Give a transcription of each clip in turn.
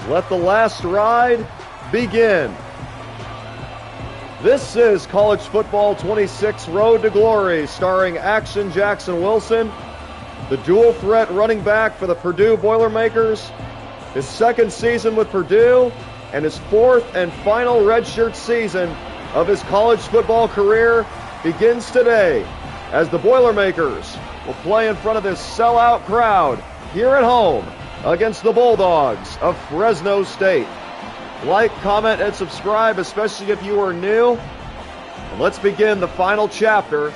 Let the last ride begin. This is College Football 26 Road to Glory, starring Action Jackson Wilson, the dual threat running back for the Purdue Boilermakers, his second season with Purdue, and his fourth and final redshirt season of his college football career begins today as the Boilermakers will play in front of this sellout crowd here at home against the Bulldogs of Fresno State. Like, comment, and subscribe, especially if you are new. And let's begin the final chapter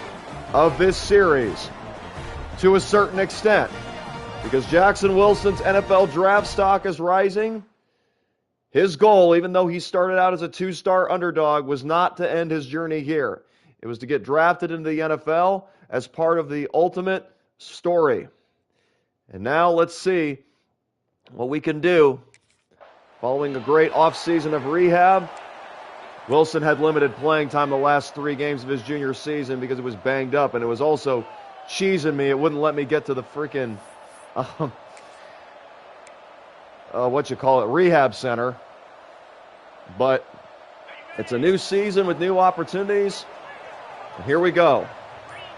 of this series to a certain extent, because Jackson Wilson's NFL draft stock is rising. His goal, even though he started out as a two-star underdog, was not to end his journey here. It was to get drafted into the NFL as part of the ultimate story. And now let's see what we can do. Following a great offseason of rehab, Wilson had limited playing time the last 3 games of his junior season because it was banged up, and it was also cheesing me. It wouldn't let me get to the freaking, rehab center. But it's a new season with new opportunities. And here we go.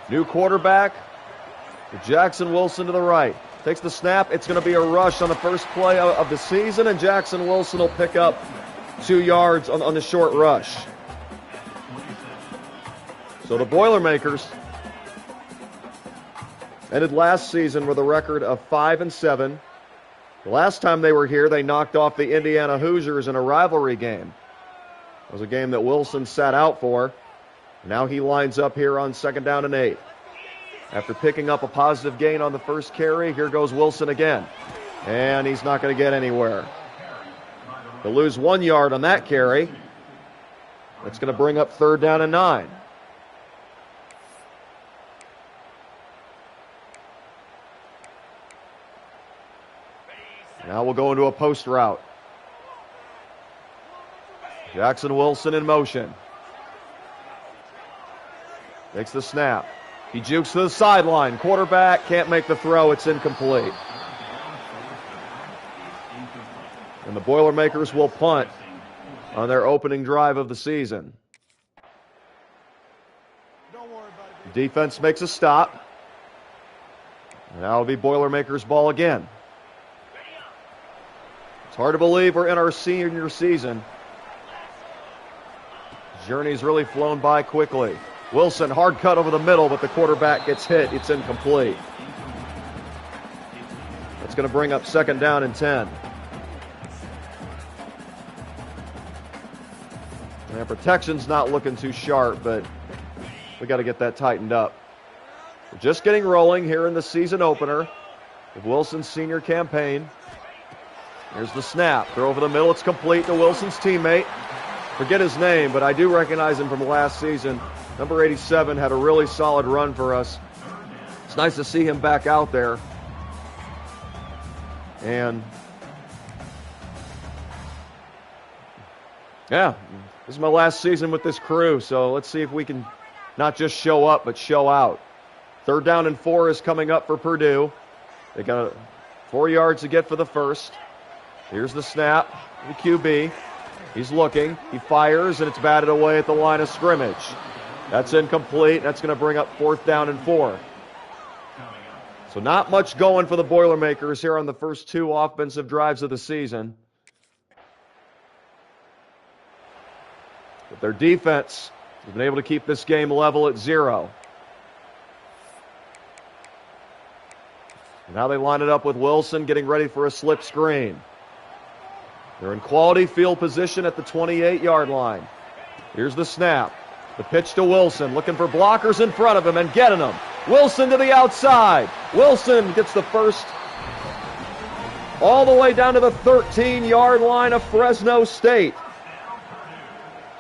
New quarterback, Jackson Wilson to the right. Takes the snap. It's going to be a rush on the first play of the season, and Jackson Wilson will pick up 2 yards on the short rush. So the Boilermakers ended last season with a record of 5-7. The last time they were here, they knocked off the Indiana Hoosiers in a rivalry game. It was a game that Wilson sat out for. Now he lines up here on 2nd down and 8. After picking up a positive gain on the first carry, here goes Wilson again. And he's not going to get anywhere. He'll lose 1 yard on that carry. That's going to bring up 3rd down and 9. Now we'll go into a post route. Jackson Wilson in motion. Takes the snap. He jukes to the sideline. Quarterback can't make the throw. It's incomplete. And the Boilermakers will punt on their opening drive of the season. Defense makes a stop. Now it'll be Boilermakers ball again. It's hard to believe we're in our senior season. Journey's really flown by quickly. Wilson, hard cut over the middle, but the quarterback gets hit. It's incomplete. That's going to bring up 2nd down and 10. And protection's not looking too sharp, but we got to get that tightened up. We're just getting rolling here in the season opener of Wilson's senior campaign. Here's the snap. Throw over the middle. It's complete to Wilson's teammate. Forget his name, but I do recognize him from last season. Number 87 had a really solid run for us. It's nice to see him back out there. And yeah, this is my last season with this crew, so let's see if we can not just show up, but show out. 3rd down and 4 is coming up for Purdue. They got 4 yards to get for the first. Here's the snap, the QB. He's looking, he fires, and it's batted away at the line of scrimmage. That's incomplete. That's going to bring up 4th down and 4. So not much going for the Boilermakers here on the first 2 offensive drives of the season. But their defense has been able to keep this game level at 0. Now they line it up with Wilson getting ready for a slip screen. They're in quality field position at the 28-yard line. Here's the snap. The pitch to Wilson, looking for blockers in front of him and getting them. Wilson to the outside. Wilson gets the first all the way down to the 13-yard line of Fresno State.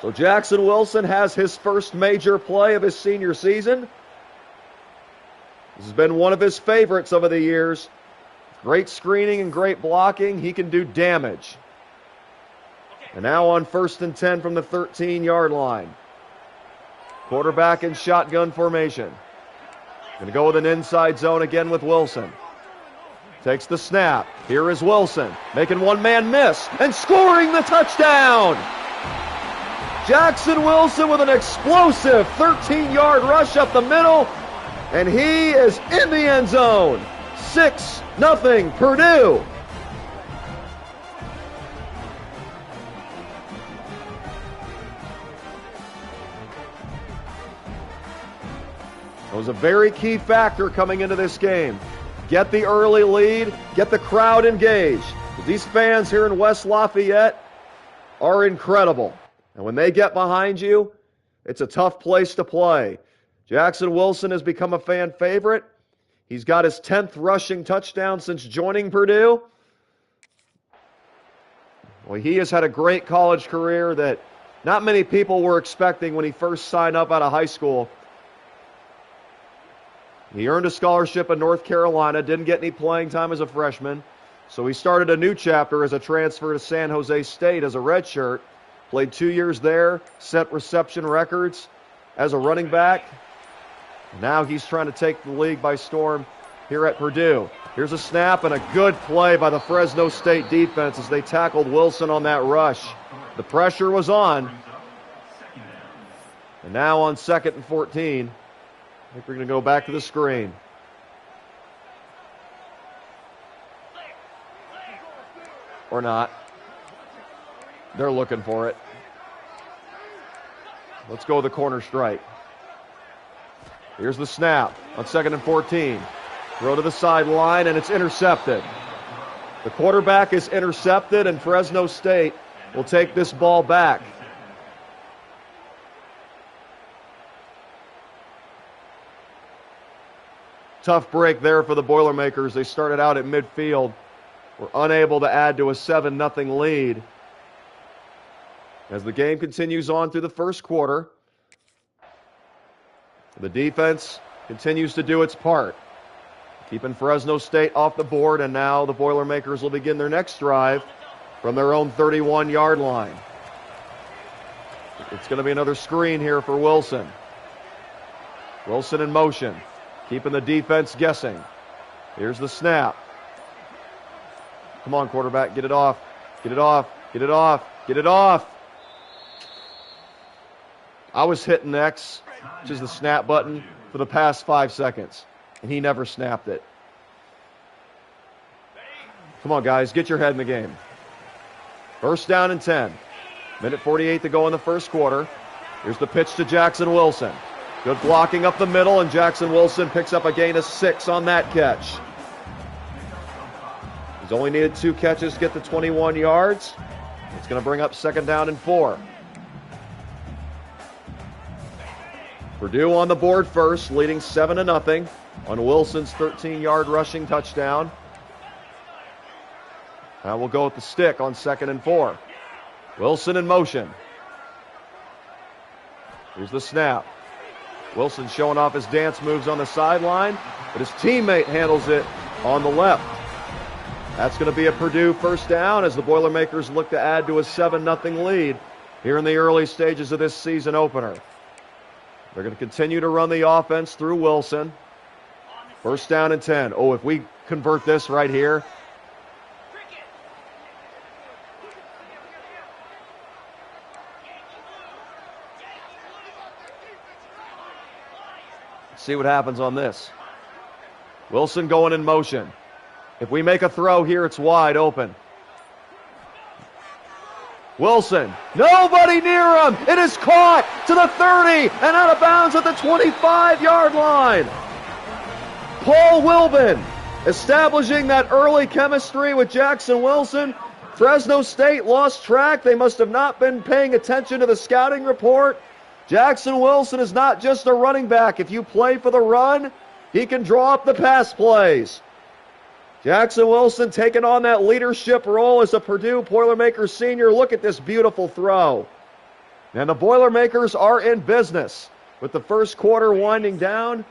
So Jackson Wilson has his first major play of his senior season. This has been one of his favorites over the years. Great screening and great blocking. He can do damage. And now on 1st and 10 from the 13-yard line. Quarterback in shotgun formation. Going to go with an inside zone again with Wilson. Takes the snap. Here is Wilson, making one man miss and scoring the touchdown. Jackson Wilson with an explosive 13-yard rush up the middle, and he is in the end zone. 6-0 Purdue. It was a very key factor coming into this game. Get the early lead, get the crowd engaged. These fans here in West Lafayette are incredible. And when they get behind you, it's a tough place to play. Jackson Wilson has become a fan favorite. He's got his 10th rushing touchdown since joining Purdue. Well, he has had a great college career that not many people were expecting when he first signed up out of high school. He earned a scholarship in North Carolina, didn't get any playing time as a freshman, so he started a new chapter as a transfer to San Jose State as a redshirt. Played 2 years there, set reception records as a running back. Now he's trying to take the league by storm here at Purdue. Here's a snap and a good play by the Fresno State defense as they tackled Wilson on that rush. The pressure was on. And now on 2nd and 14, I think we're going to go back to the screen. Or not. They're looking for it. Let's go with the corner strike. Here's the snap on 2nd and 14. Throw to the sideline, and it's intercepted. The quarterback is intercepted, and Fresno State will take this ball back. Tough break there for the Boilermakers. They started out at midfield, were unable to add to a 7-0 lead. As the game continues on through the first quarter, the defense continues to do its part, keeping Fresno State off the board, and now the Boilermakers will begin their next drive from their own 31-yard line. It's going to be another screen here for Wilson. Wilson in motion, keeping the defense guessing. Here's the snap. Come on, quarterback, get it off. Get it off. Get it off. Get it off. I was hitting X, which is the snap button, for the past 5 seconds, and he never snapped it. Come on, guys, get your head in the game. First down and 10. Minute 48 to go in the first quarter. Here's the pitch to Jackson Wilson. Good blocking up the middle, and Jackson Wilson picks up a gain of 6 on that catch. He's only needed 2 catches to get to 21 yards. It's going to bring up 2nd down and 4. Purdue on the board first, leading 7-0 on Wilson's 13-yard rushing touchdown. Now we'll go with the stick on 2nd and 4. Wilson in motion. Here's the snap. Wilson showing off his dance moves on the sideline, but his teammate handles it on the left. That's going to be a Purdue first down as the Boilermakers look to add to a 7-0 lead here in the early stages of this season opener. They're going to continue to run the offense through Wilson. First down and 10. Oh, if we convert this right here. See what happens on this. Wilson going in motion. If we make a throw here, it's wide open. Wilson, nobody near him. It is caught to the 30 and out of bounds at the 25-yard line. Paul Wilbin establishing that early chemistry with Jackson Wilson. Fresno State lost track. They must have not been paying attention to the scouting report. Jackson Wilson is not just a running back. If you play for the run, he can draw up the pass plays. Jackson Wilson taking on that leadership role as a Purdue Boilermakers senior. Look at this beautiful throw. And the Boilermakers are in business with the first quarter winding down.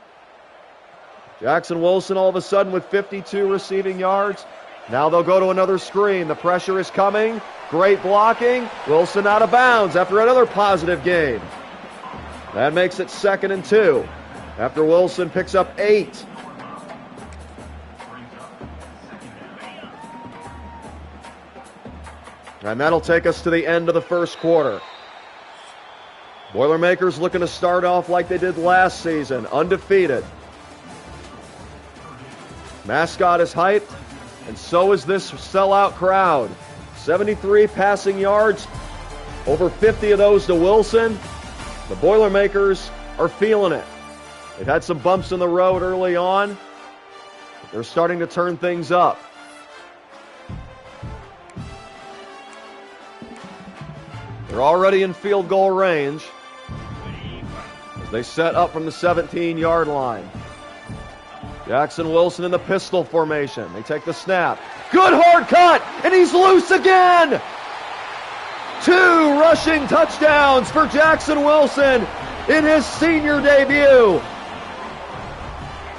Jackson Wilson all of a sudden with 52 receiving yards. Now they'll go to another screen. The pressure is coming. Great blocking. Wilson out of bounds after another positive gain. That makes it 2nd and 2 after Wilson picks up 8. And that'll take us to the end of the first quarter. Boilermakers looking to start off like they did last season, undefeated. Mascot is hyped, and so is this sellout crowd. 73 passing yards, over 50 of those to Wilson. The Boilermakers are feeling it. They've had some bumps in the road early on. They're starting to turn things up. They're already in field goal range as they set up from the 17-yard line. Jackson Wilson in the pistol formation. They take the snap. Good hard cut, and he's loose again! 2 rushing touchdowns for Jackson Wilson in his senior debut.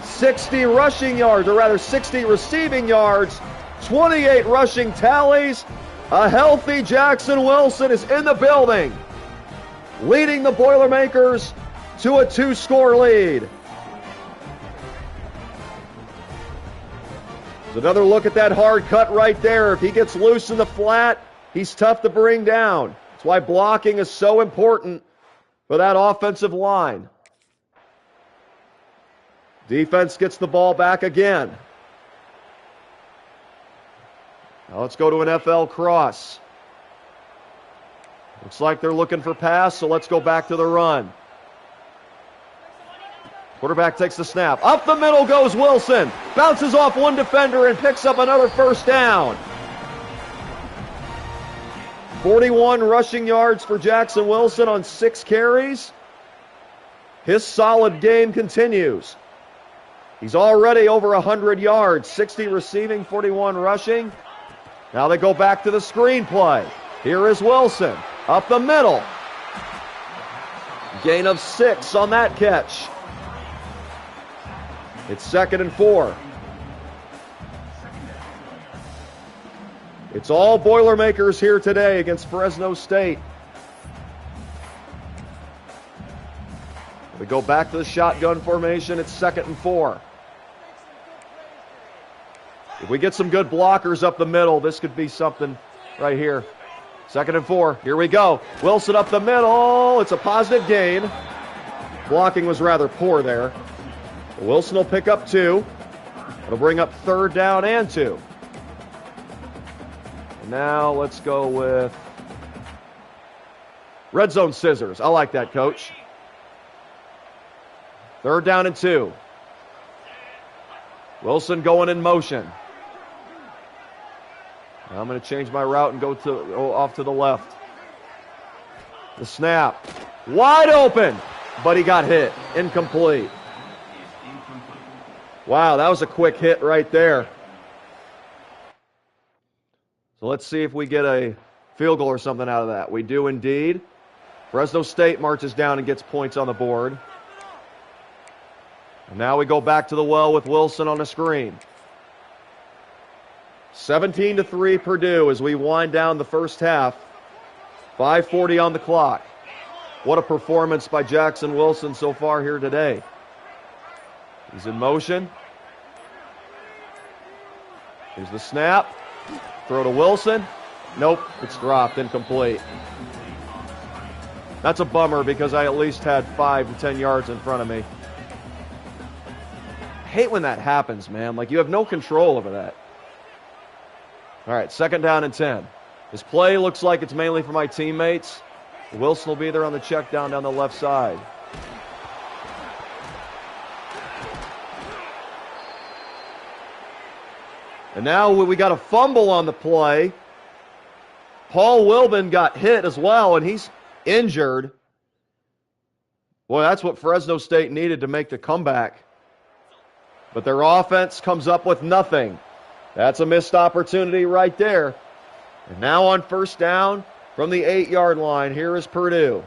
60 rushing yards, or rather 60 receiving yards, 28 rushing tallies. A healthy Jackson Wilson is in the building, leading the Boilermakers to a 2-score lead. There's another look at that hard cut right there. If he gets loose in the flat, he's tough to bring down. That's why blocking is so important for that offensive line. Defense gets the ball back again. Now let's go to an FL cross. Looks like they're looking for pass, so let's go back to the run. Quarterback takes the snap. Up the middle goes Wilson. Bounces off one defender and picks up another first down. 41 rushing yards for Jackson Wilson on 6 carries. His solid game continues. He's already over 100 yards, 60 receiving, 41 rushing. Now they go back to the screen play. Here is Wilson, up the middle. Gain of 6 on that catch. It's 2nd and 4. It's all Boilermakers here today against Fresno State. We go back to the shotgun formation. It's 2nd and 4. If we get some good blockers up the middle, this could be something right here. 2nd and 4. Here we go. Wilson up the middle. It's a positive gain. Blocking was rather poor there. Wilson will pick up 2. It'll bring up 3rd down and 2. And now let's go with red zone scissors. I like that, Coach. 3rd down and 2. Wilson going in motion. Now I'm going to change my route and go off to the left. The snap. Wide open, but he got hit. Incomplete. Wow, that was a quick hit right there. So let's see if we get a field goal or something out of that. We do indeed. Fresno State marches down and gets points on the board. And now we go back to the well with Wilson on the screen. 17-3 Purdue as we wind down the first half. 5:40 on the clock. What a performance by Jackson Wilson so far here today. He's in motion. Here's the snap. Throw to Wilson. Nope, it's dropped, incomplete. That's a bummer because I at least had 5 to 10 yards in front of me. I hate when that happens, man. Like, you have no control over that. All right, 2nd down and 10. This play looks like it's mainly for my teammates. Wilson will be there on the check down the left side. And now we got a fumble on the play. Paul Wilbin got hit as well, and he's injured. Boy, that's what Fresno State needed to make the comeback. But their offense comes up with nothing. That's a missed opportunity right there. And now on 1st down from the 8-yard line, here is Purdue.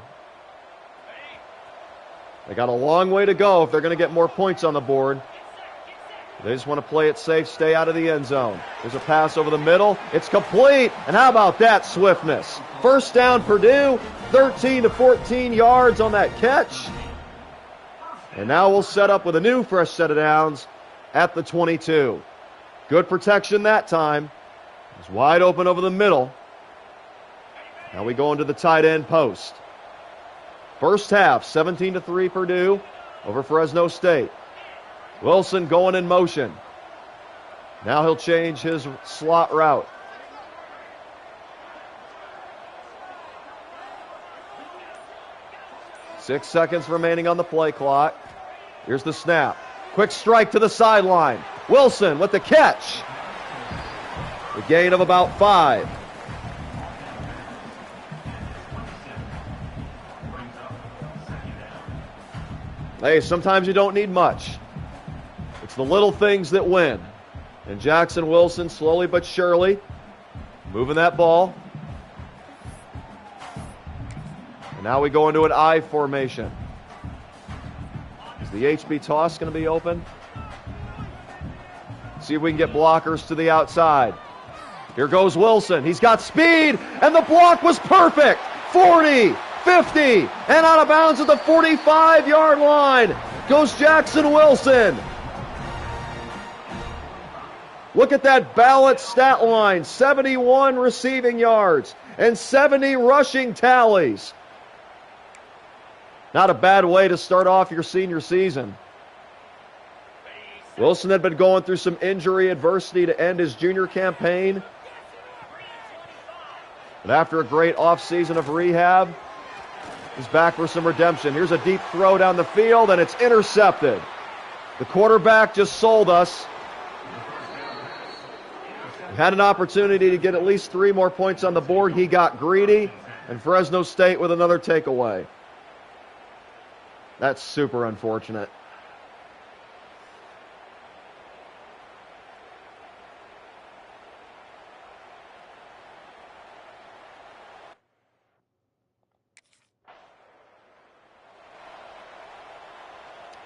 They got a long way to go if they're going to get more points on the board. They just want to play it safe, stay out of the end zone. There's a pass over the middle. It's complete. And how about that swiftness? 1st down, Purdue, 13 to 14 yards on that catch. And now we'll set up with a new fresh set of downs at the 22. Good protection that time. It's wide open over the middle. Now we go into the tight end post. First half, 17-3 Purdue over Fresno State. Wilson going in motion. Now he'll change his slot route. Six seconds remaining on the play clock. Here's the snap. Quick strike to the sideline. Wilson with the catch. The gain of about 5. Hey, sometimes you don't need much. It's the little things that win. And Jackson Wilson, slowly but surely, moving that ball. And now we go into an I formation. Is the HB toss going to be open? See if we can get blockers to the outside. Here goes Wilson. He's got speed, and the block was perfect. 40, 50, and out of bounds at the 45-yard line goes Jackson Wilson. Look at that balanced stat line. 71 receiving yards and 70 rushing tallies. Not a bad way to start off your senior season. Wilson had been going through some injury adversity to end his junior campaign. But after a great offseason of rehab, he's back for some redemption. Here's a deep throw down the field, and it's intercepted. The quarterback just sold us. He had an opportunity to get at least 3 more points on the board. He got greedy, and Fresno State with another takeaway. That's super unfortunate.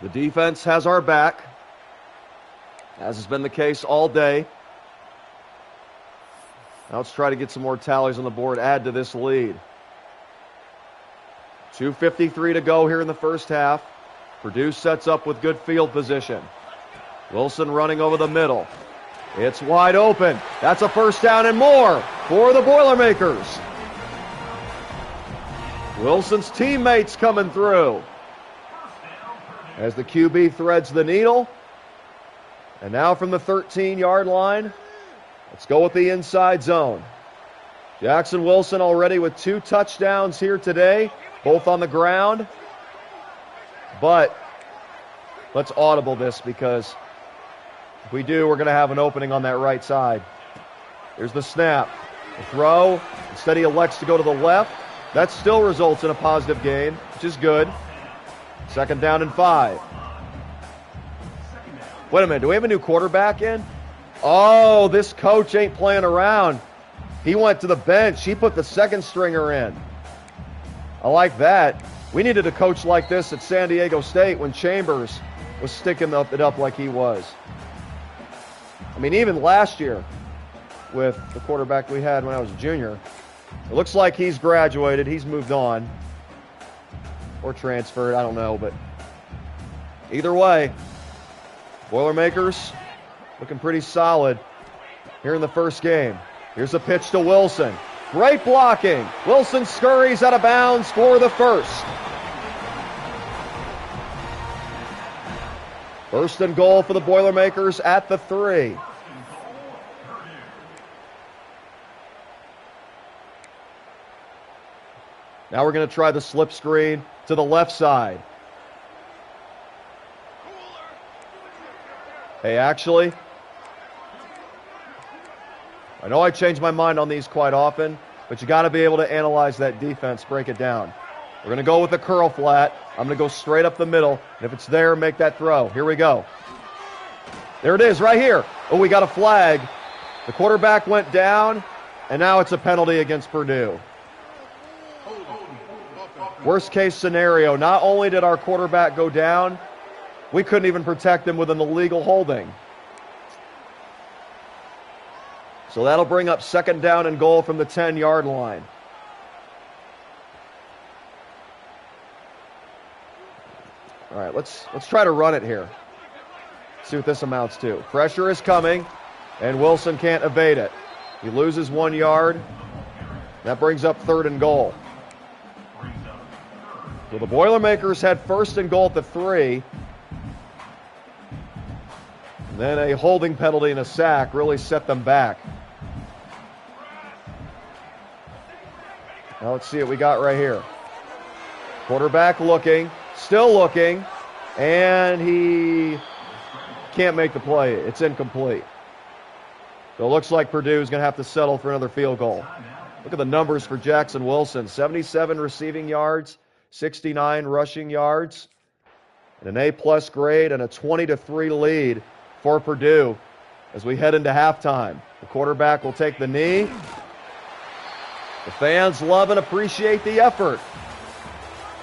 The defense has our back, as has been the case all day. Now let's try to get some more tallies on the board, add to this lead. 2:53 to go here in the first half. Purdue sets up with good field position. Wilson running over the middle. It's wide open. That's a first down and more for the Boilermakers. Wilson's teammates coming through. As the QB threads the needle. And now from the 13-yard line, let's go with the inside zone. Jackson Wilson already with 2 touchdowns here today, both on the ground. But let's audible this, because if we do, we're going to have an opening on that right side. Here's the snap. The throw. Instead he elects to go to the left. That still results in a positive gain, which is good. 2nd down and 5. Wait a minute, do we have a new quarterback in? Oh, this coach ain't playing around. He went to the bench. He put the 2nd stringer in. I like that. We needed a coach like this at San Diego State when Chambers was sticking it up like he was. I mean, even last year with the quarterback we had when I was a junior, it looks like he's graduated. He's moved on. Or transferred, I don't know. But either way, Boilermakers looking pretty solid here in the first game. Here's a pitch to Wilson. Great blocking. Wilson scurries out of bounds for the first. 1st and goal for the Boilermakers at the 3. Now we're going to try the slip screen to the left side. Hey, actually, I know I change my mind on these quite often, but you got to be able to analyze that defense, break it down. We're going to go with the curl flat. I'm going to go straight up the middle, and if it's there, make that throw. Here we go. There it is, right here. Oh, we got a flag. The quarterback went down, and now it's a penalty against Purdue. Worst case scenario, not only did our quarterback go down, we couldn't even protect him with an illegal holding. So that'll bring up 2nd down and goal from the 10-yard line. All right, let's try to run it here. See what this amounts to. Pressure is coming, and Wilson can't evade it. He loses 1 yard. That brings up 3rd and goal. So the Boilermakers had 1st and goal at the 3. And then a holding penalty and a sack really set them back. Now let's see what we got right here. Quarterback looking, still looking, and he can't make the play. It's incomplete. So it looks like Purdue is going to have to settle for another field goal. Look at the numbers for Jackson Wilson. 77 receiving yards, 69 rushing yards, and an A+ grade and a 20-3 lead for Purdue as we head into halftime. The quarterback will take the knee. The fans love and appreciate the effort.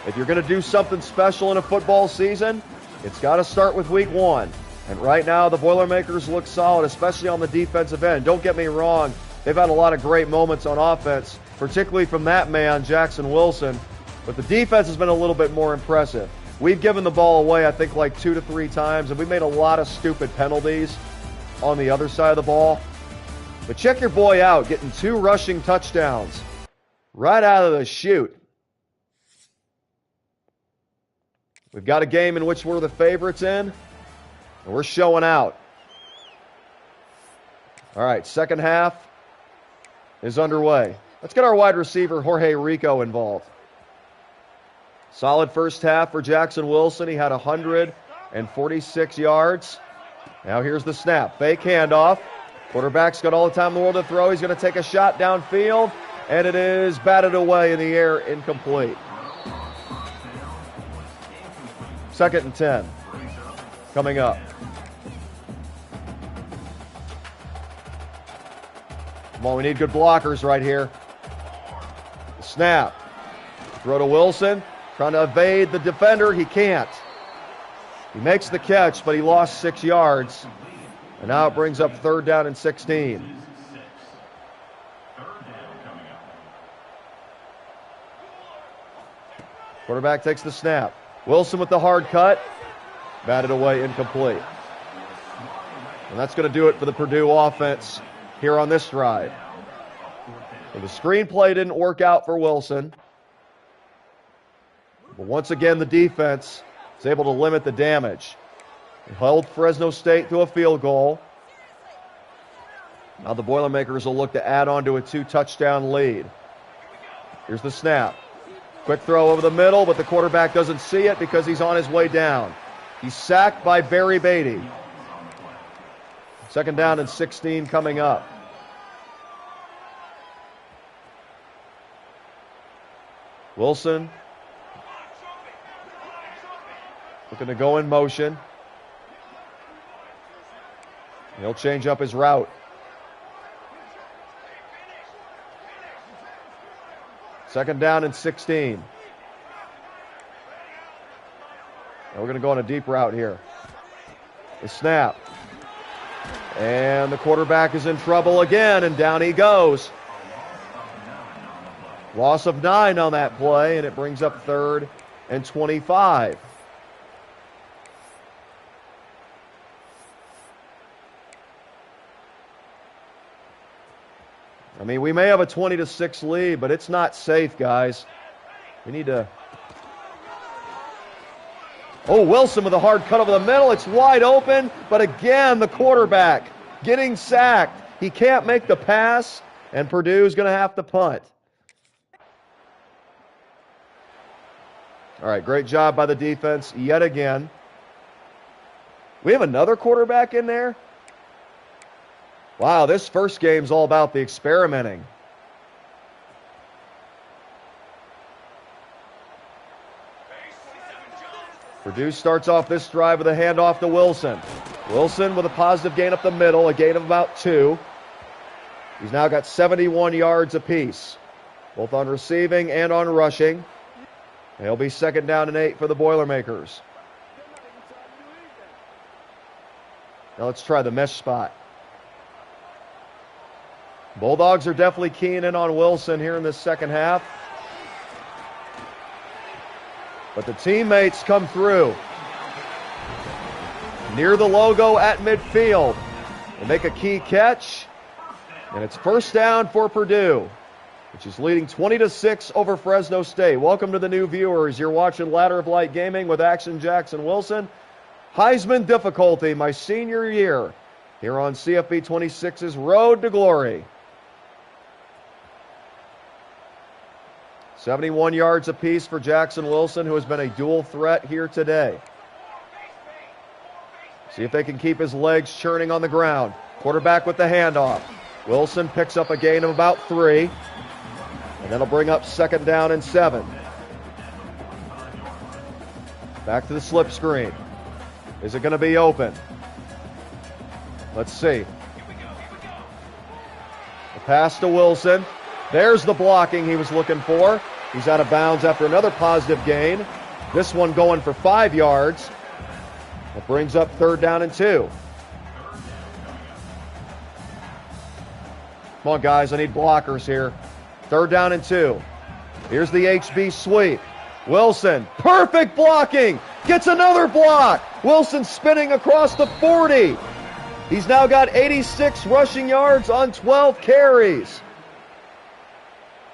If you're going to do something special in a football season, it's got to start with week 1. And right now, the Boilermakers look solid, especially on the defensive end. Don't get me wrong, they've had a lot of great moments on offense, particularly from that man, Jackson Wilson. But the defense has been a little bit more impressive. We've given the ball away, I think, like 2 to 3 times, and we made a lot of stupid penalties on the other side of the ball. But check your boy out, getting 2 rushing touchdowns right out of the chute. We've got a game in which we're the favorites in, and we're showing out. All right, second half is underway. Let's get our wide receiver, Jorge Rico, involved. Solid first half for Jackson Wilson. He had 146 yards. Now here's the snap. Fake handoff. Quarterback's got all the time in the world to throw. He's going to take a shot downfield, and it is batted away in the air, incomplete. 2nd and 10 coming up. Come on, we need good blockers right here. Snap. Throw to Wilson. Trying to evade the defender. He can't. He makes the catch, but he lost 6 yards. And now it brings up 3rd down and 16. Quarterback takes the snap. Wilson with the hard cut. Batted away, incomplete. And that's going to do it for the Purdue offense here on this drive. So the screenplay didn't work out for Wilson. But once again, the defense is able to limit the damage. It held Fresno State to a field goal. Now the Boilermakers will look to add on to a 2-touchdown lead. Here's the snap. Quick throw over the middle, but the quarterback doesn't see it because he's on his way down. He's sacked by Barry Beatty. 2nd down and 16 coming up. Wilson looking to go in motion. He'll change up his route. 2nd down and 16. Now we're going to go on a deep route here. The snap. And the quarterback is in trouble again, and down he goes. Loss of 9 on that play, and it brings up 3rd and 25. I mean, we may have a 20-6 lead, but it's not safe, guys. We need to... Oh, Wilson with a hard cut over the middle. It's wide open, but again, the quarterback getting sacked. He can't make the pass, and Purdue's going to have to punt. All right, great job by the defense yet again. We have another quarterback in there? Wow, this first game's all about the experimenting. Purdue starts off this drive with a handoff to Wilson. Wilson with a positive gain up the middle, a gain of about 2. He's now got 71 yards apiece, both on receiving and on rushing. He'll be 2nd down and 8 for the Boilermakers. Now let's try the mesh spot. Bulldogs are definitely keying in on Wilson here in this second half. But the teammates come through. Near the logo at midfield. They make a key catch. And it's 1st down for Purdue. which is leading 20-6 over Fresno State. Welcome to the new viewers. You're watching Ladder of Light Gaming with Action Jackson Wilson. Heisman difficulty, my senior year, here on CFB 26's Road to Glory. 71 yards apiece for Jackson Wilson, who has been a dual threat here today. See if they can keep his legs churning on the ground. Quarterback with the handoff. Wilson picks up a gain of about 3. And that'll bring up 2nd down and 7. Back to the slip screen. Is it going to be open? Let's see. The pass to Wilson. There's the blocking he was looking for. He's out of bounds after another positive gain. This one going for 5 yards. That brings up 3rd down and 2. Come on, guys. I need blockers here. 3rd down and 2. Here's the HB sweep. Wilson, perfect blocking. Gets another block. Wilson spinning across the 40. He's now got 86 rushing yards on 12 carries.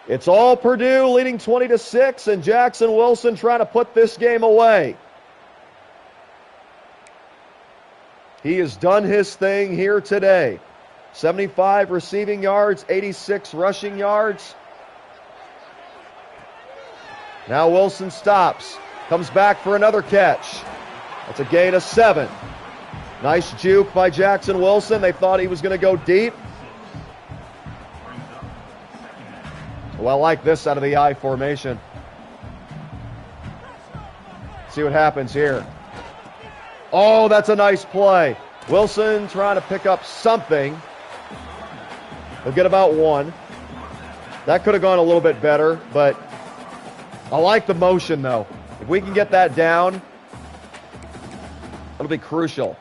It's all Purdue leading 20-6, and Jackson Wilson trying to put this game away. He has done his thing here today. 75 receiving yards, 86 rushing yards. Now Wilson stops, comes back for another catch. That's a gain of 7. Nice juke by Jackson Wilson. They thought he was going to go deep. Well, I like this out of the I formation. See what happens here. Oh, that's a nice play. Wilson trying to pick up something. He'll get about 1. That could have gone a little bit better, but I like the motion, though. If we can get that down, it'll be crucial.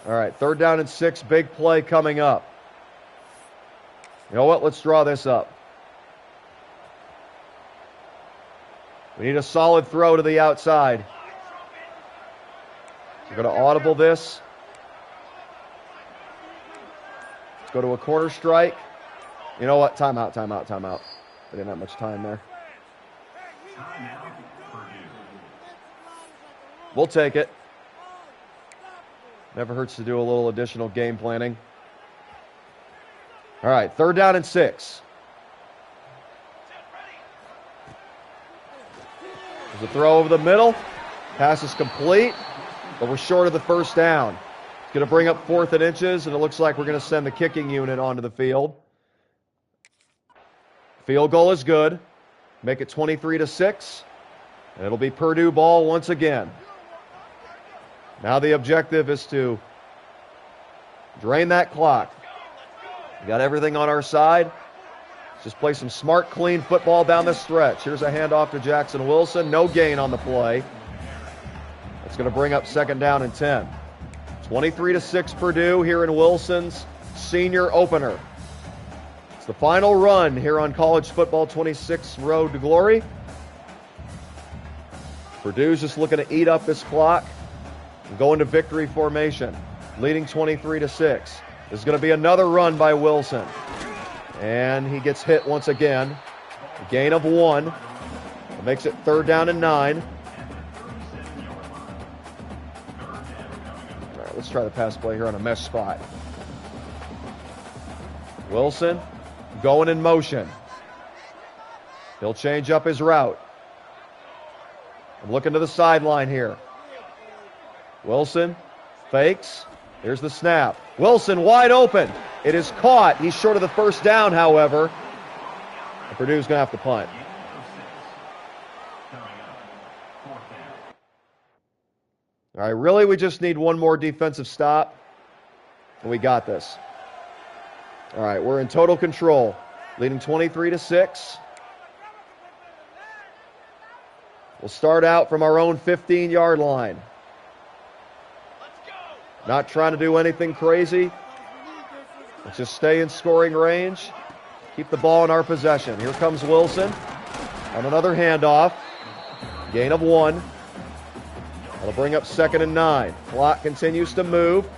All right, 3rd down and 6, big play coming up. You know what? Let's draw this up. We need a solid throw to the outside. We're going to audible this. Let's go to a corner strike. You know what? Timeout, timeout, timeout. I didn't have much time there. We'll take it. Never hurts to do a little additional game planning. All right, 3rd down and 6. There's a throw over the middle. Pass is complete, but we're short of the 1st down. It's going to bring up 4th and inches, and it looks like we're going to send the kicking unit onto the field. Field goal is good. Make it 23-6, and it'll be Purdue ball once again. Now the objective is to drain that clock. We got everything on our side. Just play some smart, clean football down the stretch. Here's a handoff to Jackson Wilson. No gain on the play. That's going to bring up 2nd down and 10. 23-6 Purdue here in Wilson's senior opener. It's the final run here on College Football 26 Road to Glory. Purdue's just looking to eat up this clock and go into victory formation, leading 23-6. This is going to be another run by Wilson. And he gets hit once again. A gain of 1. It makes it 3rd down and 9. All right, let's try the pass play here on a mesh spot. Wilson going in motion. He'll change up his route. I'm looking to the sideline here. Wilson fakes. Here's the snap. Wilson wide open. It is caught. He's short of the 1st down, however. And Purdue's going to have to punt. All right, really, we just need one more defensive stop, and we got this. All right, we're in total control, leading 23-6. We'll start out from our own 15-yard line. Not trying to do anything crazy. Let's just stay in scoring range. Keep the ball in our possession. Here comes Wilson on another handoff. Gain of 1. That'll bring up 2nd and 9. Clock continues to move.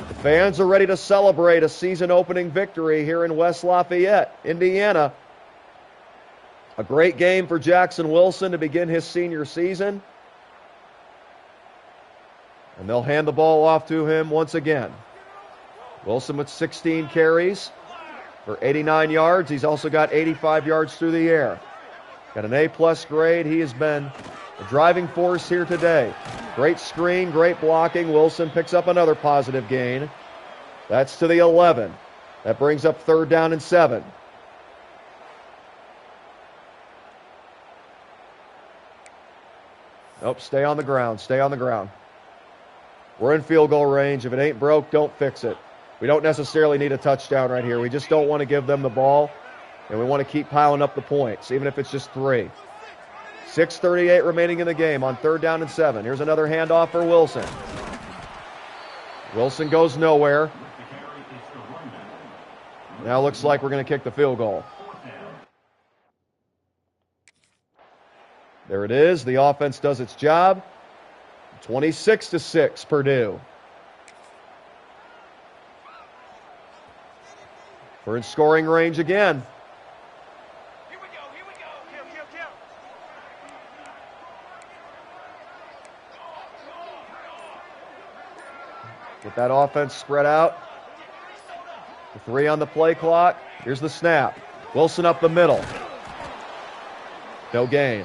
The fans are ready to celebrate a season-opening victory here in West Lafayette, Indiana. A great game for Jackson Wilson to begin his senior season. And they'll hand the ball off to him once again. Wilson with 16 carries for 89 yards. He's also got 85 yards through the air. Got an A+ grade. He has been a driving force here today. Great screen, great blocking. Wilson picks up another positive gain. That's to the 11. That brings up 3rd down and 7. Nope, stay on the ground. Stay on the ground. We're in field goal range. If it ain't broke, don't fix it. We don't necessarily need a touchdown right here. We just don't want to give them the ball, and we want to keep piling up the points, even if it's just 3. 6:38 remaining in the game on 3rd down and 7. Here's another handoff for Wilson. Wilson goes nowhere. Now looks like we're going to kick the field goal. There it is. The offense does its job. 26-6, Purdue. We're in scoring range again. Here we go. Kill. Get that offense spread out. The 3 on the play clock. Here's the snap. Wilson up the middle. No gain.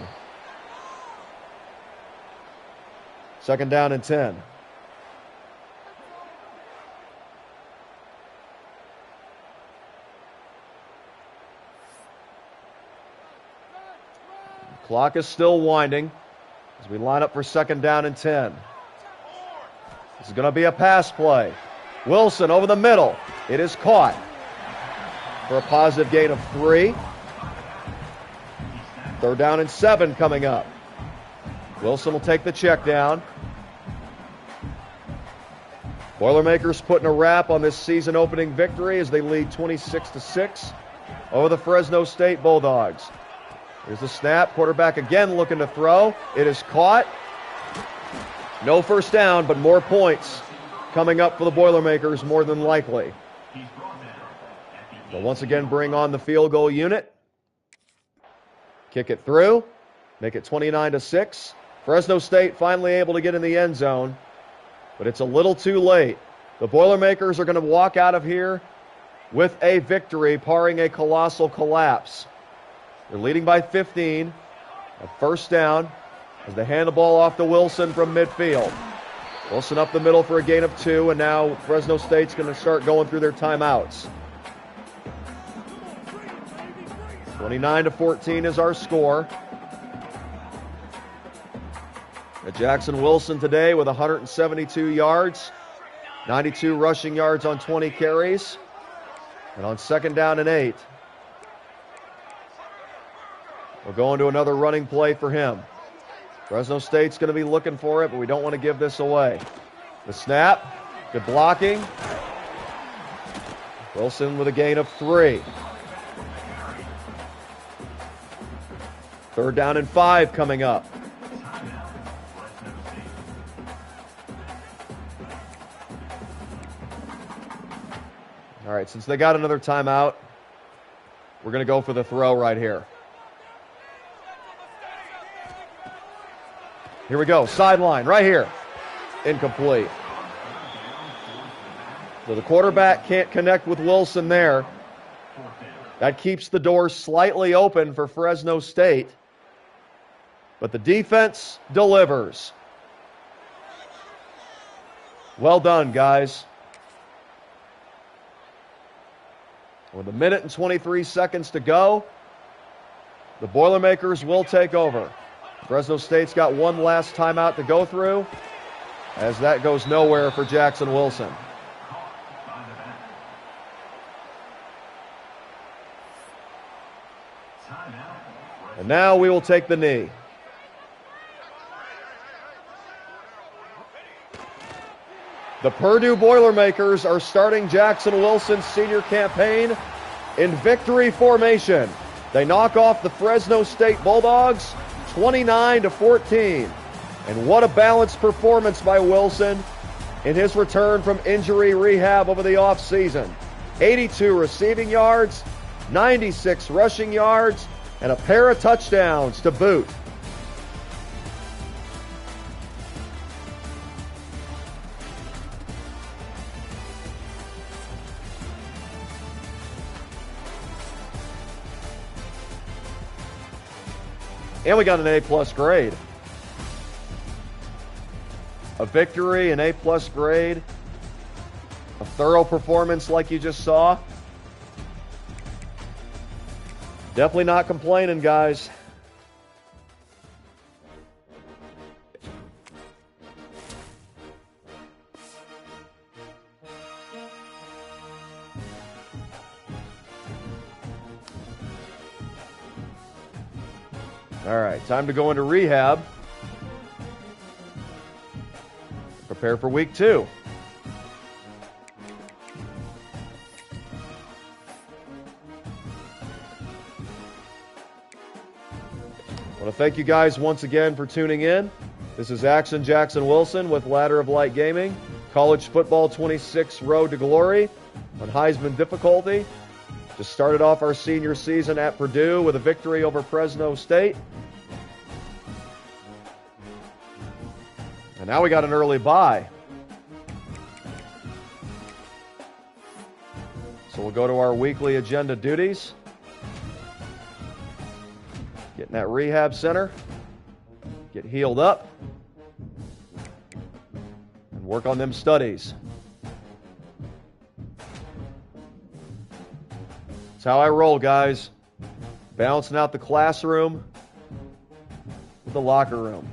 2nd down and 10. The clock is still winding as we line up for 2nd down and 10. This is going to be a pass play. Wilson over the middle. It is caught for a positive gain of 3. 3rd down and 7 coming up. Wilson will take the check down. Boilermakers putting a wrap on this season opening victory as they lead 26-6 over the Fresno State Bulldogs. Here's the snap. Quarterback again looking to throw. It is caught. No first down, but more points coming up for the Boilermakers more than likely. They'll once again bring on the field goal unit. Kick it through. Make it 29-6. Fresno State finally able to get in the end zone, but it's a little too late. The Boilermakers are going to walk out of here with a victory, barring a colossal collapse. They're leading by 15. A 1st down as they hand the ball off to Wilson from midfield. Wilson up the middle for a gain of 2, and now Fresno State's going to start going through their timeouts. 29-14 is our score. Jackson Wilson today with 172 yards, 92 rushing yards on 20 carries, and on 2nd down and 8, we'll go into another running play for him. Fresno State's going to be looking for it, but we don't want to give this away. The snap, good blocking. Wilson with a gain of 3. 3rd down and 5 coming up. All right, since they got another timeout, we're going to go for the throw right here. Here we go, sideline right here. Incomplete. So the quarterback can't connect with Wilson there. That keeps the door slightly open for Fresno State. But the defense delivers. Well done, guys. With 1 minute and 23 seconds to go, the Boilermakers will take over. Fresno State's got one last timeout to go through, as that goes nowhere for Jackson Wilson. And now we will take the knee. The Purdue Boilermakers are starting Jackson Wilson's senior campaign in victory formation. They knock off the Fresno State Bulldogs 29-14. And what a balanced performance by Wilson. in his return from injury rehab over the offseason. 82 receiving yards, 96 rushing yards, and a pair of touchdowns to boot. And we got an A+ grade. A victory, an A+ grade. A thorough performance like you just saw. Definitely not complaining, guys. All right, time to go into rehab. Prepare for week 2. I want to thank you guys once again for tuning in. This is Axon Jackson Wilson with Ladder of Light Gaming. College Football 26 Road to Glory on Heisman difficulty. Just started off our senior season at Purdue with a victory over Fresno State. And now we got an early bye. So we'll go to our weekly agenda duties. Get in that rehab center. Get healed up. And work on them studies. That's how I roll, guys. Balancing out the classroom with the locker room.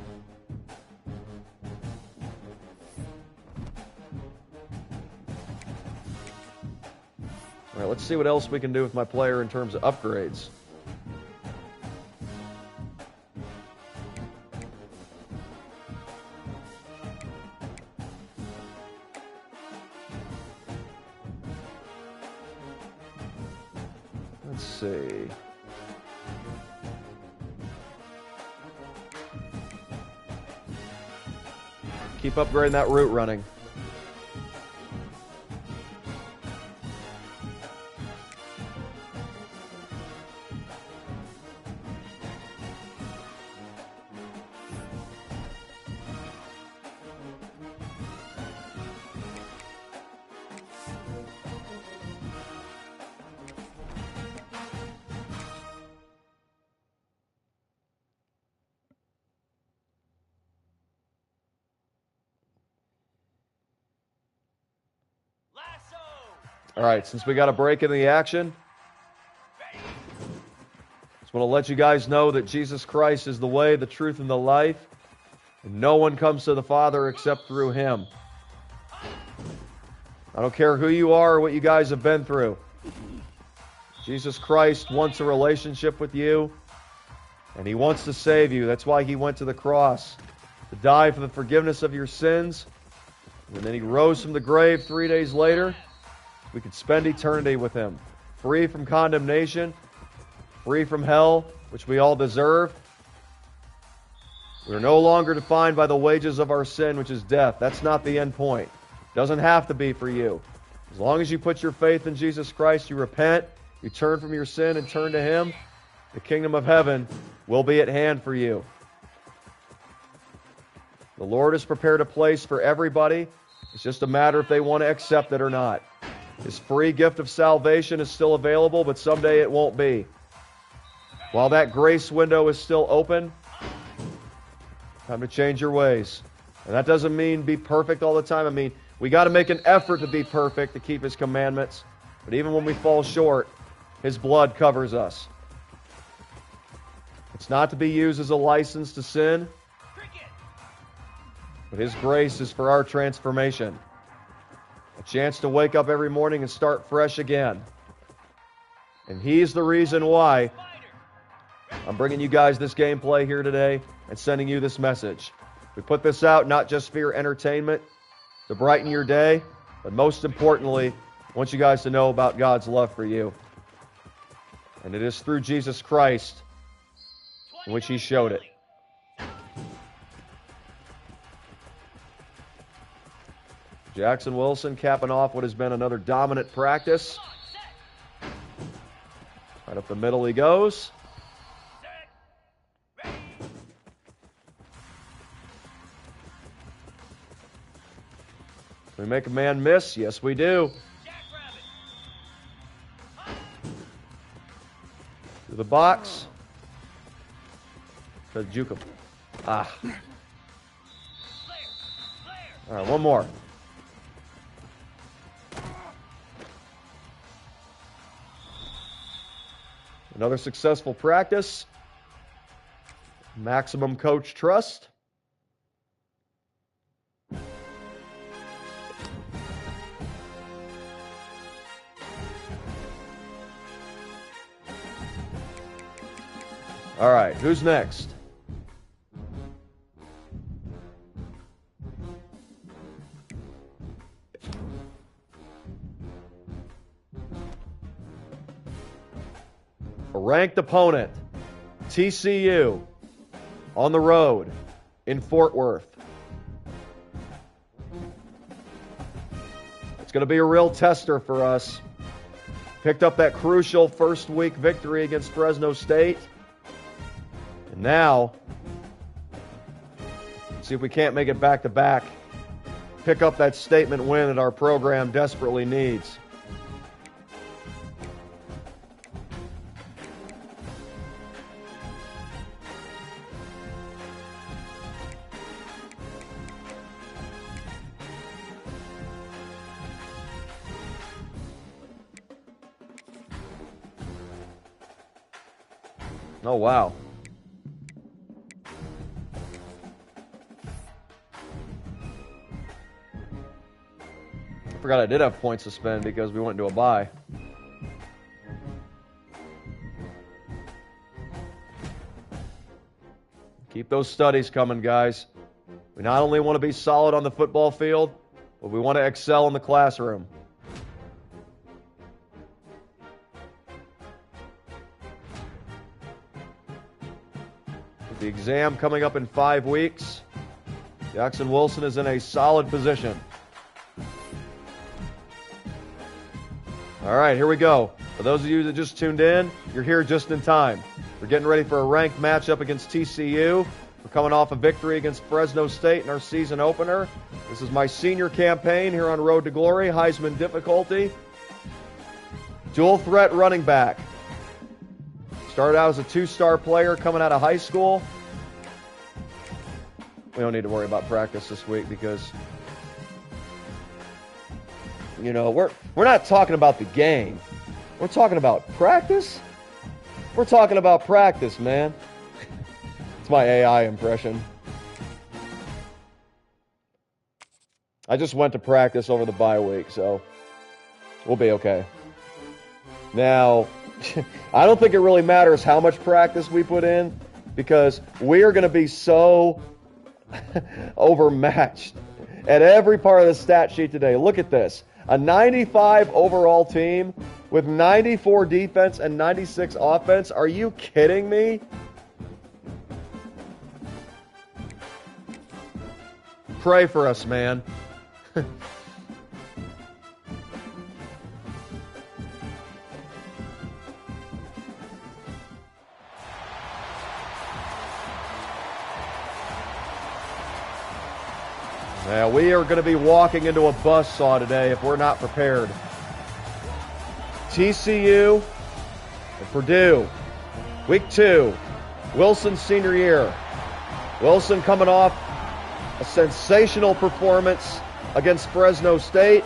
All right, let's see what else we can do with my player in terms of upgrades. Let's see. Keep upgrading that route running. All right, since we got a break in the action, just want to let you guys know that Jesus Christ is the way, the truth, and the life, and no one comes to the Father except through Him. I don't care who you are or what you guys have been through. Jesus Christ wants a relationship with you, and He wants to save you. That's why He went to the cross, to die for the forgiveness of your sins, and then He rose from the grave 3 days later. We could spend eternity with Him, free from condemnation, free from hell, which we all deserve. We are no longer defined by the wages of our sin, which is death. That's not the end point. It doesn't have to be for you. As long as you put your faith in Jesus Christ, you repent, you turn from your sin and turn to Him, the kingdom of heaven will be at hand for you. The Lord has prepared a place for everybody. It's just a matter if they want to accept it or not. His free gift of salvation is still available, but someday it won't be. While that grace window is still open, time to change your ways. And that doesn't mean be perfect all the time. I mean, we got to make an effort to be perfect, to keep His commandments. But even when we fall short, His blood covers us. It's not to be used as a license to sin, but His grace is for our transformation. A chance to wake up every morning and start fresh again. And He's the reason why I'm bringing you guys this gameplay here today and sending you this message. We put this out not just for your entertainment, to brighten your day, but most importantly, I want you guys to know about God's love for you. And it is through Jesus Christ in which He showed it. Jackson Wilson capping off what has been another dominant practice. Right up the middle he goes. We make a man miss? Yes, we do. To the box. To juke him. Ah. All right, one more. Another successful practice. Maximum coach trust. All right, who's next? A ranked opponent, TCU, on the road in Fort Worth. It's going to be a real tester for us. Picked up that crucial first week victory against Fresno State. And now, see if we can't make it back-to-back. Pick up that statement win that our program desperately needs. Oh, wow. I forgot I did have points to spend because we went into a bye. Keep those studies coming, guys. We not only want to be solid on the football field, but we want to excel in the classroom. With the exam coming up in 5 weeks, Jackson Wilson is in a solid position. All right, here we go. For those of you that just tuned in, you're here just in time. We're getting ready for a ranked matchup against TCU. We're coming off a victory against Fresno State in our season opener. This is my senior campaign here on Road to Glory, Heisman difficulty. Dual threat running back. Started out as a 2-star player coming out of high school. We don't need to worry about practice this week because, you know, we're not talking about the game. We're talking about practice. We're talking about practice, man. It's my AI impression. I just went to practice over the bye week, so we'll be okay. Now, I don't think it really matters how much practice we put in because we are going to be so overmatched at every part of the stat sheet today. Look at this. A 95 overall team with 94 defense and 96 offense. Are you kidding me? Pray for us, man. Now, we are going to be walking into a buzzsaw today if we're not prepared. TCU and Purdue, week 2, Wilson's senior year. Wilson coming off a sensational performance against Fresno State.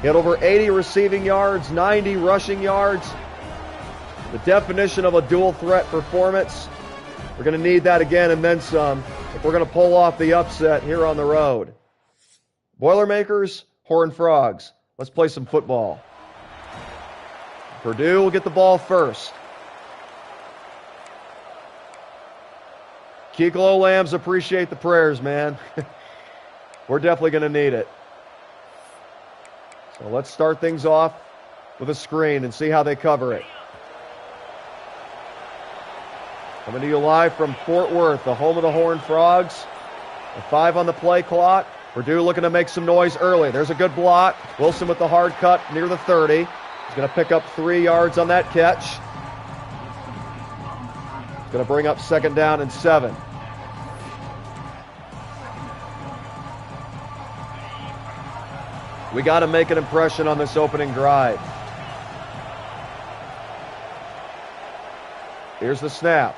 He had over 80 receiving yards, 90 rushing yards. The definition of a dual threat performance. We're going to need that again and then some if we're going to pull off the upset here on the road. Boilermakers, Horned Frogs. Let's play some football. Purdue will get the ball first. Keklo Lambs, appreciate the prayers, man. We're definitely going to need it. So let's start things off with a screen and see how they cover it. Coming to you live from Fort Worth, the home of the Horned Frogs. A 5 on the play clock. Purdue looking to make some noise early. There's a good block. Wilson with the hard cut near the 30. He's going to pick up 3 yards on that catch. He's going to bring up 2nd down and 7. We got to make an impression on this opening drive. Here's the snap.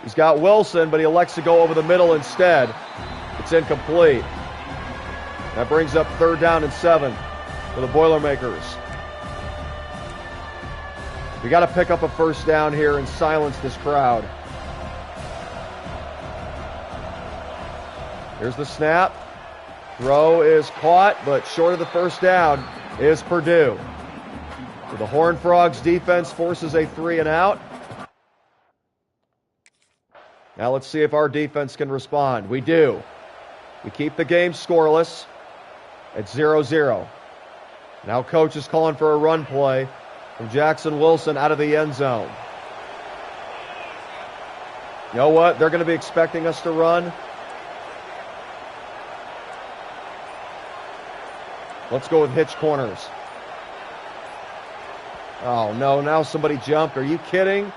He's got Wilson, but he elects to go over the middle instead. It's incomplete. That brings up 3rd down and 7 for the Boilermakers. We got to pick up a 1st down here and silence this crowd. Here's the snap. Throw is caught, but short of the 1st down is Purdue. So the Horned Frogs defense forces a 3 and out. Now let's see if our defense can respond. We do. We keep the game scoreless at 0-0. Now coach is calling for a run play from Jackson Wilson out of the end zone. You know what? They're going to be expecting us to run. Let's go with hitch corners. Oh, no. Now somebody jumped. Are you kidding?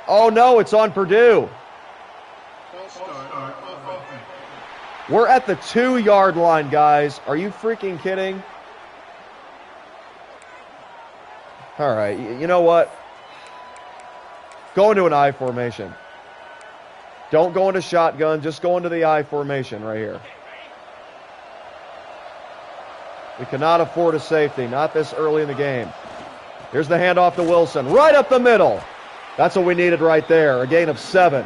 Oh, no. It's on Purdue. We're at the 2-yard line, guys. Are you freaking kidding? All right. You know what? Go into an I formation. Don't go into shotgun. Just go into the I formation right here. We cannot afford a safety, not this early in the game. Here's the handoff to Wilson, right up the middle. That's what we needed right there, a gain of 7.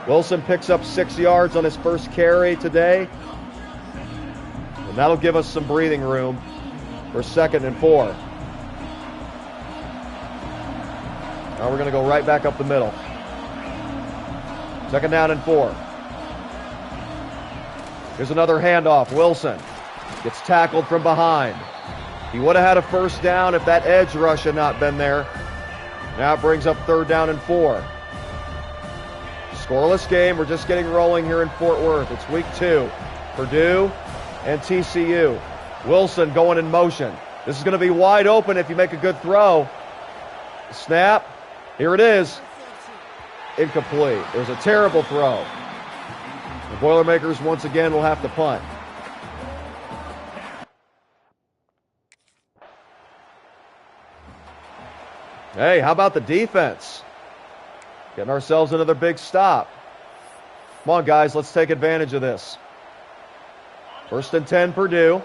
Wilson picks up 6 yards on his first carry today. And that'll give us some breathing room for 2nd and 4. Now we're going to go right back up the middle. 2nd down and 4. Here's another handoff. Wilson gets tackled from behind. He would have had a 1st down if that edge rush had not been there. Now it brings up 3rd down and 4. Scoreless game. We're just getting rolling here in Fort Worth. It's week 2. Purdue and TCU. Wilson going in motion. This is going to be wide open if you make a good throw. Snap. Here it is. Incomplete. It was a terrible throw. The Boilermakers once again will have to punt. Hey, how about the defense? Getting ourselves another big stop. Come on, guys, let's take advantage of this. 1st and 10, Purdue.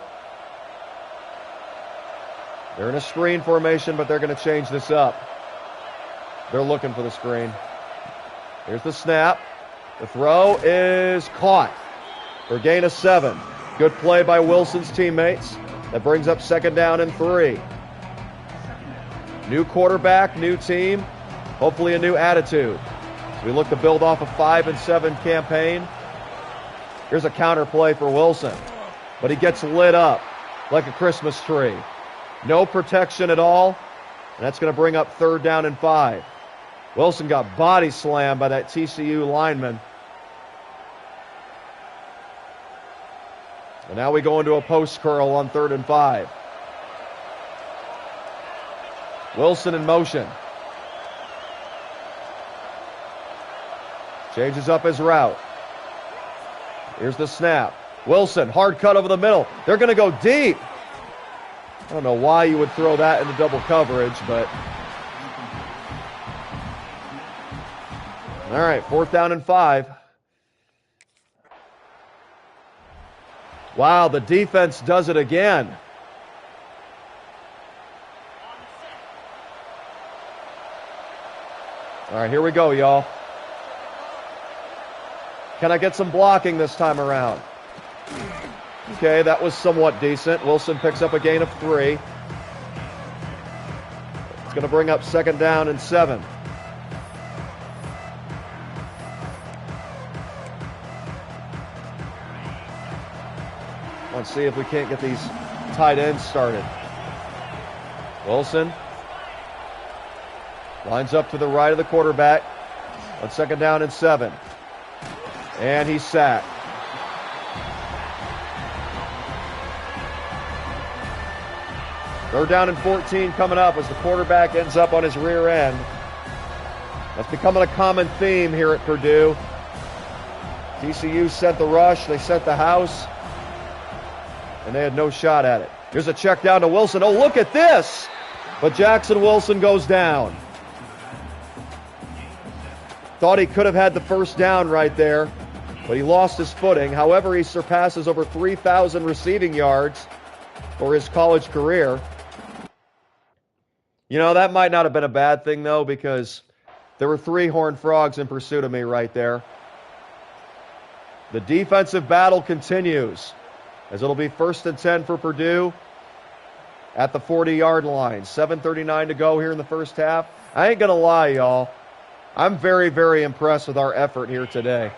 They're in a screen formation, but they're going to change this up. They're looking for the screen. Here's the snap. The throw is caught for a gain of 7. Good play by Wilson's teammates. That brings up 2nd down and 3. New quarterback, new team, hopefully a new attitude. We look to build off a 5-7 campaign. Here's a counter play for Wilson, but he gets lit up like a Christmas tree. No protection at all, and that's going to bring up 3rd down and 5. Wilson got body slammed by that TCU lineman. And now we go into a post curl on 3rd and 5. Wilson in motion. Changes up his route. Here's the snap. Wilson, hard cut over the middle. They're going to go deep. I don't know why you would throw that into double coverage, but... All right, 4th down and 5. Wow, the defense does it again. All right, here we go, y'all. Can I get some blocking this time around? Okay, that was somewhat decent. Wilson picks up a gain of 3. It's going to bring up 2nd down and 7. Let's see if we can't get these tight ends started. Wilson lines up to the right of the quarterback on 2nd down and 7. And he's sacked. Third down and 14 coming up as the quarterback ends up on his rear end. That's becoming a common theme here at Purdue. TCU sent the rush, they sent the house, and they had no shot at it. Here's a check down to Wilson. Oh, look at this! But Jackson Wilson goes down. Thought he could have had the first down right there, but he lost his footing. However, he surpasses over 3,000 receiving yards for his college career. You know, that might not have been a bad thing, though, because there were 3 Horned Frogs in pursuit of me right there. The defensive battle continues as it'll be 1st and 10 for Purdue at the 40-yard line. 7:39 to go here in the first half. I ain't going to lie, y'all. I'm very, very impressed with our effort here today.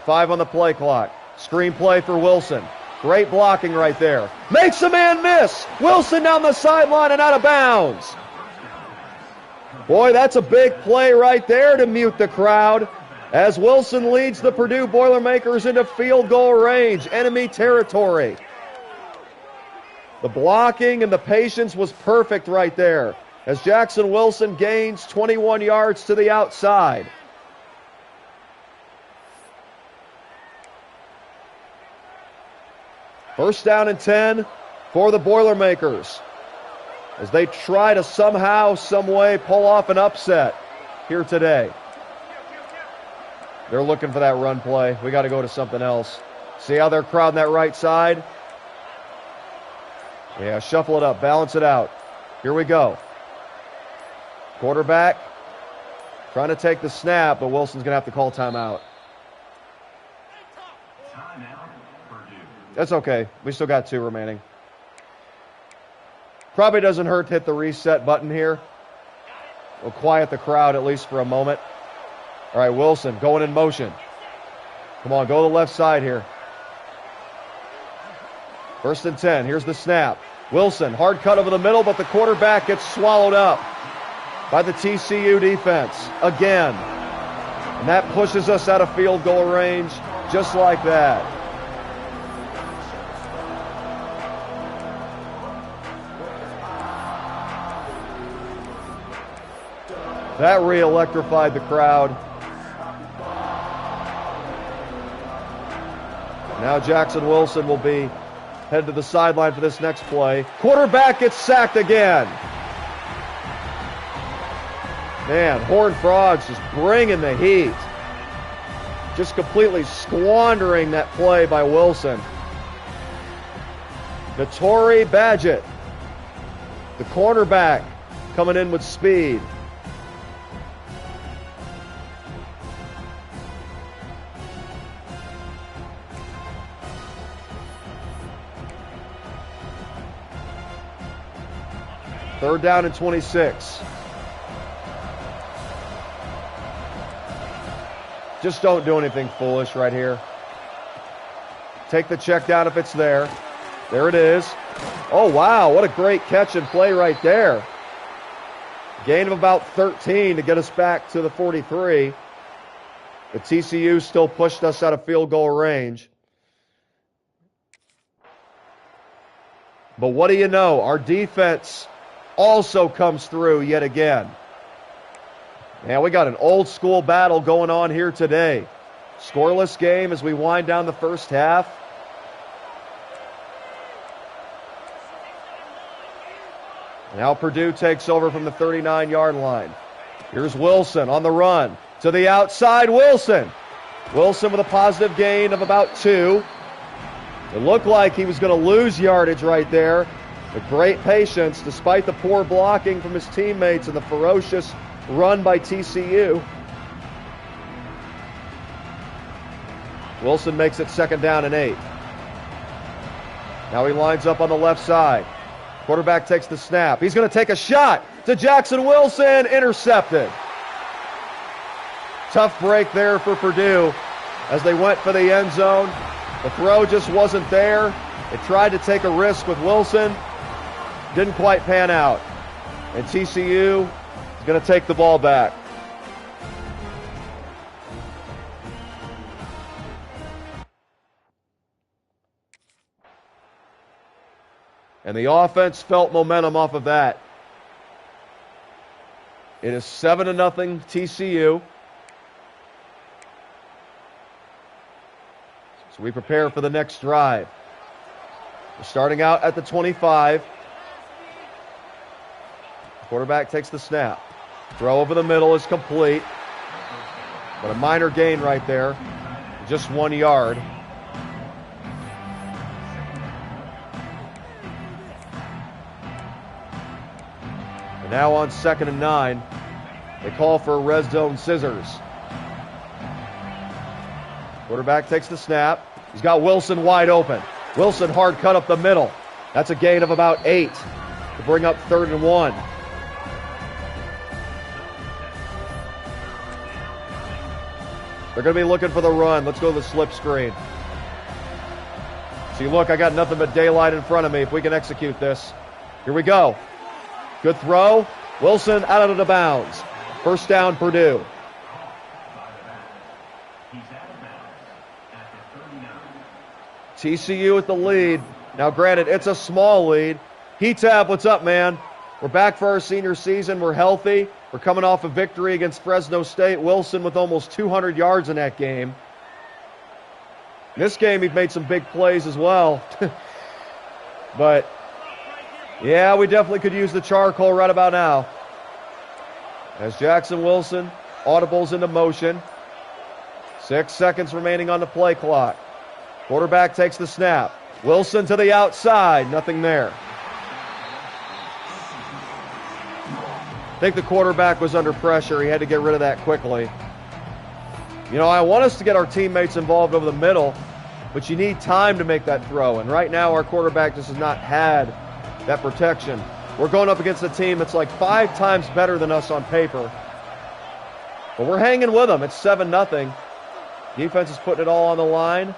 5 on the play clock. Screen play for Wilson. Great blocking right there. Makes a man miss. Wilson down the sideline and out of bounds. Boy, that's a big play right there to mute the crowd as Wilson leads the Purdue Boilermakers into field goal range, enemy territory. The blocking and the patience was perfect right there as Jackson Wilson gains 21 yards to the outside. First down and 10 for the Boilermakers as they try to somehow, some way pull off an upset here today. They're looking for that run play. We got to go to something else. See how they're crowding that right side? Yeah, shuffle it up, balance it out. Here we go. Quarterback trying to take the snap, but Wilson's going to have to call timeout. That's okay. We still got 2 remaining. Probably doesn't hurt to hit the reset button here. We'll quiet the crowd at least for a moment. All right, Wilson going in motion. Come on, go to the left side here. 1st and 10. Here's the snap. Wilson, hard cut over the middle, but the quarterback gets swallowed up by the TCU defense again. And that pushes us out of field goal range just like that. That re-electrified the crowd. Now Jackson Wilson will be headed to the sideline for this next play. Quarterback gets sacked again. Man, Horned Frogs just bringing the heat. Just completely squandering that play by Wilson. Notori Badgett, the cornerback, coming in with speed. Third down and 26. Just don't do anything foolish right here. Take the check down if it's there. There it is. Oh, wow, what a great catch and play right there. Gain of about 13 to get us back to the 43. The TCU still pushed us out of field goal range. But what do you know? Our defense also comes through yet again. Man, we got an old school battle going on here today. Scoreless game as we wind down the first half. Now Purdue takes over from the 39-yard line. Here's Wilson on the run. To the outside, Wilson. Wilson with a positive gain of about 2. It looked like he was going to lose yardage right there. But great patience despite the poor blocking from his teammates and the ferocious run by TCU. Wilson makes it 2nd down and 8. Now he lines up on the left side. Quarterback takes the snap. He's going to take a shot to Jackson Wilson. Intercepted. Tough break there for Purdue as they went for the end zone. The throw just wasn't there. They tried to take a risk with Wilson. Didn't quite pan out. And TCU is going to take the ball back. And the offense felt momentum off of that. It is 7-0 TCU. So we prepare for the next drive. We're starting out at the 25. Quarterback takes the snap. Throw over the middle is complete. But a minor gain right there. Just 1 yard. And now on 2nd and 9, they call for red zone scissors. Quarterback takes the snap. He's got Wilson wide open. Wilson hard cut up the middle. That's a gain of about 8 to bring up 3rd and 1. They're going to be looking for the run. Let's go to the slip screen. See, look, I got nothing but daylight in front of me if we can execute this. Here we go. Good throw. Wilson out of the bounds. First down, Purdue. TCU with the lead. Now, granted, it's a small lead. Hetab, what's up, man? We're back for our senior season. We're healthy. We're coming off a victory against Fresno State. Wilson with almost 200 yards in that game. In this game, he'd made some big plays as well. But, yeah, we definitely could use the charcoal right about now. As Jackson Wilson audibles into motion. 6 seconds remaining on the play clock. Quarterback takes the snap. Wilson to the outside. Nothing there. I think the quarterback was under pressure. He had to get rid of that quickly. You know, I want us to get our teammates involved over the middle, but you need time to make that throw. And right now, our quarterback just has not had that protection. We're going up against a team that's like 5 times better than us on paper. But we're hanging with them. It's 7-0. Defense is putting it all on the line.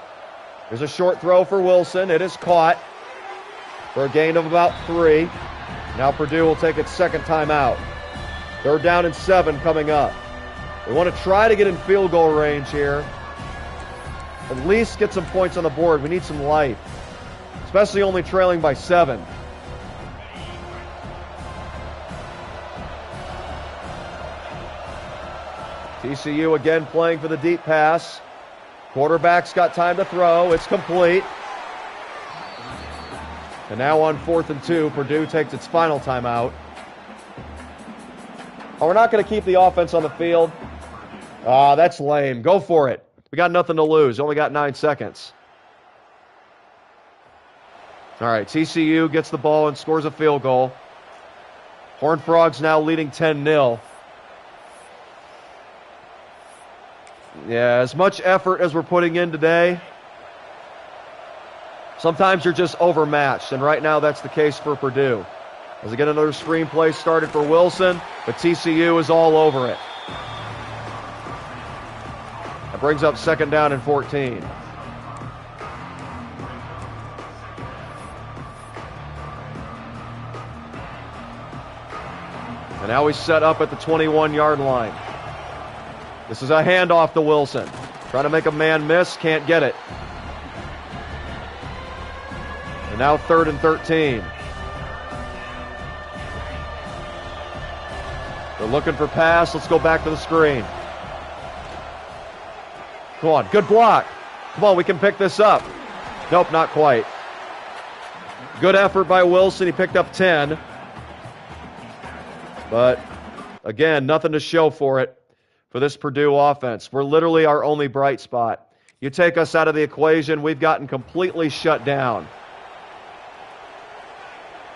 There's a short throw for Wilson. It is caught for a gain of about 3. Now Purdue will take its second timeout. 3rd down and 7 coming up. We want to try to get in field goal range here. At least get some points on the board. We need some life, especially only trailing by 7. TCU again playing for the deep pass. Quarterback's got time to throw. It's complete. And now on 4th and 2, Purdue takes its final timeout. Oh, we're not going to keep the offense on the field. That's lame. Go for it. We got nothing to lose. Only got 9 seconds. All right, TCU gets the ball and scores a field goal. Horned Frogs now leading 10-0. Yeah, as much effort as we're putting in today, sometimes you're just overmatched, and right now that's the case for Purdue. As they get another screen play started for Wilson, but TCU is all over it. That brings up 2nd down and 14. And now we set up at the 21-yard line. This is a handoff to Wilson. Trying to make a man miss, can't get it. And now 3rd and 13. They're looking for pass. Let's go back to the screen. Come on, good block. Come on, we can pick this up. Nope, not quite. Good effort by Wilson. He picked up 10. But, again, nothing to show for it for this Purdue offense. We're literally our only bright spot. You take us out of the equation, we've gotten completely shut down.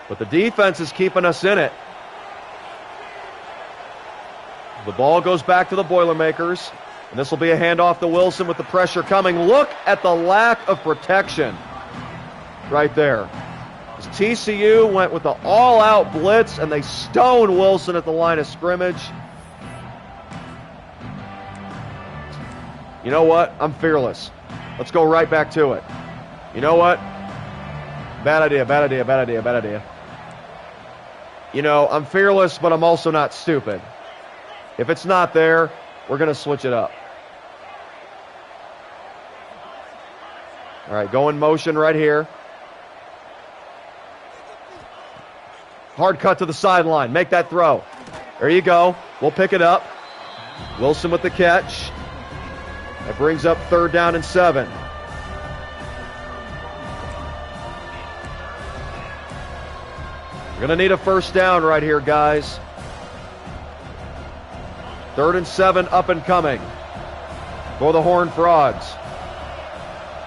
But the defense is keeping us in it. The ball goes back to the Boilermakers, and this will be a handoff to Wilson with the pressure coming. Look at the lack of protection right there. As TCU went with the all-out blitz, and they stoned Wilson at the line of scrimmage. You know what? I'm fearless. Let's go right back to it. You know what? Bad idea, bad idea, bad idea, bad idea. You know, I'm fearless, but I'm also not stupid. If it's not there, we're going to switch it up. All right, go in motion right here. Hard cut to the sideline. Make that throw. There you go. We'll pick it up. Wilson with the catch. That brings up 3rd down and 7. We're going to need a first down right here, guys. 3rd and 7 up and coming for the Horned Frogs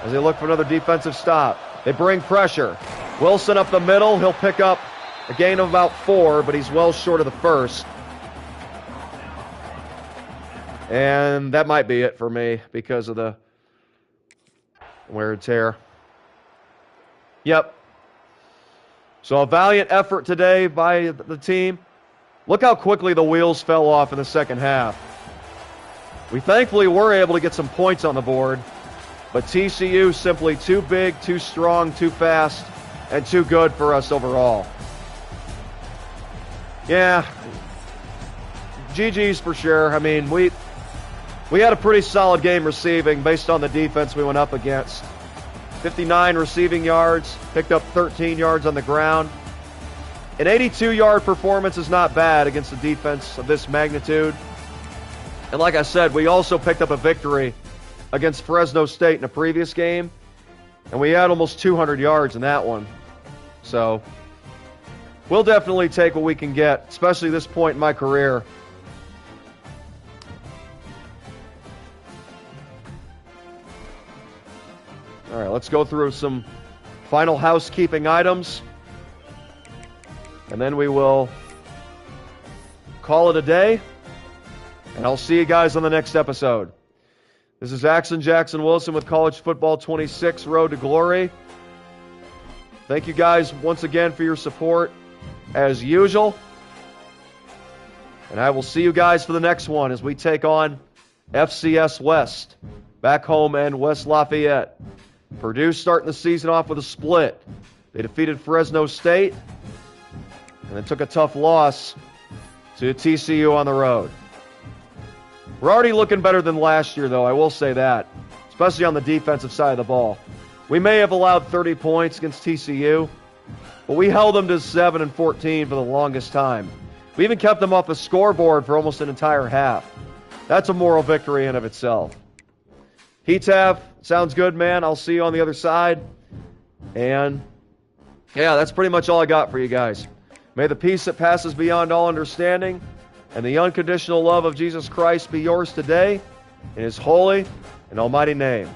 as they look for another defensive stop. They bring pressure. Wilson up the middle. He'll pick up a gain of about 4, but he's well short of the first. And that might be it for me because of the wear and tear. Yep. So a valiant effort today by the team. Look how quickly the wheels fell off in the second half. We thankfully were able to get some points on the board, but TCU simply too big, too strong, too fast, and too good for us overall. Yeah, GG's for sure. I mean, we had a pretty solid game receiving based on the defense we went up against. 59 receiving yards, picked up 13 yards on the ground. An 82-yard performance is not bad against a defense of this magnitude. And like I said, we also picked up a victory against Fresno State in a previous game, and we had almost 200 yards in that one. So we'll definitely take what we can get, especially this point in my career. All right, let's go through some final housekeeping items, and then we will call it a day, and I'll see you guys on the next episode. This is Axon Jackson Wilson with College Football 26 Road to Glory. Thank you guys once again for your support, as usual. And I will see you guys for the next one as we take on FCS West, back home in West Lafayette. Purdue starting the season off with a split. They defeated Fresno State and then took a tough loss to TCU on the road. We're already looking better than last year, though, I will say that, especially on the defensive side of the ball. We may have allowed 30 points against TCU, but we held them to 7 and 14 for the longest time. We even kept them off the scoreboard for almost an entire half. That's a moral victory in and of itself. Hetav, sounds good, man. I'll see you on the other side. And, yeah, that's pretty much all I got for you guys. May the peace that passes beyond all understanding and the unconditional love of Jesus Christ be yours today in His holy and almighty name.